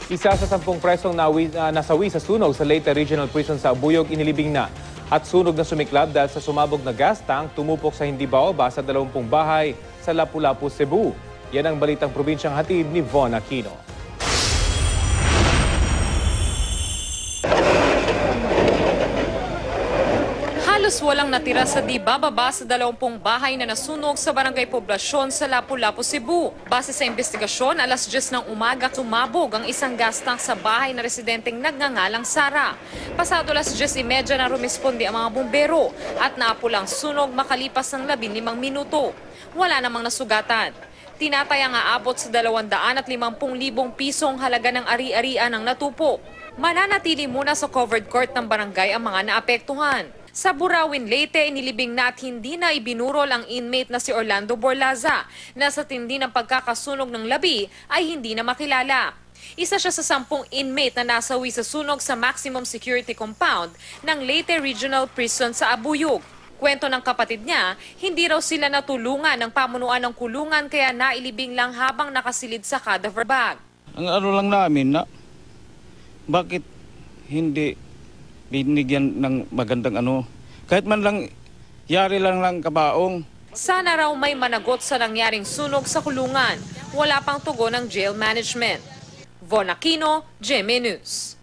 Isa sa 10 presong nasawi sa sunog sa Leyte Regional Prison sa Abuyog inilibing na. At sunog na sumiklab dahil sa sumabog na gas tank tumupok sa hindi baoba sa 20 bahay sa Lapu-Lapu, Cebu. Yan ang balitang probinsyang hatid ni Von Aquino. Halos walang natira sa di bababa sa 20 bahay na nasunog sa Barangay Poblasyon sa Lapu-Lapu, Cebu. Base sa investigasyon, alas 10 ng umaga tumabog ang isang gas tank sa bahay na residenteng nagngangalang Sara. Pasado alas 10:30 na rumisponde ang mga bumbero at naapulang sunog makalipas ng 15 minuto. Wala namang nasugatan. Tinatayang aabot sa 250,000 pisong halaga ng ari-arian ang natupo. Mananatili muna sa covered court ng barangay ang mga naapektuhan. Sa Burawin, Leyte, inilibing na at hindi na ibinurol ang inmate na si Orlando Borlaza na sa tindi ng pagkakasunog ng labi ay hindi na makilala. Isa siya sa 10 inmate na nasawi sa sunog sa maximum security compound ng Leyte Regional Prison sa Abuyog. Kwento ng kapatid niya, hindi raw sila natulungan ng pamunuan ng kulungan kaya nailibing lang habang nakasilid sa cadaver bag. Ang ano lang namin na bakit hindi binigyan ng magandang ano. Kahit man lang, yari lang kabaong. Sana raw may managot sa nangyaring sunog sa kulungan. Wala pang tugon ng jail management. Von Aquino, GMA News.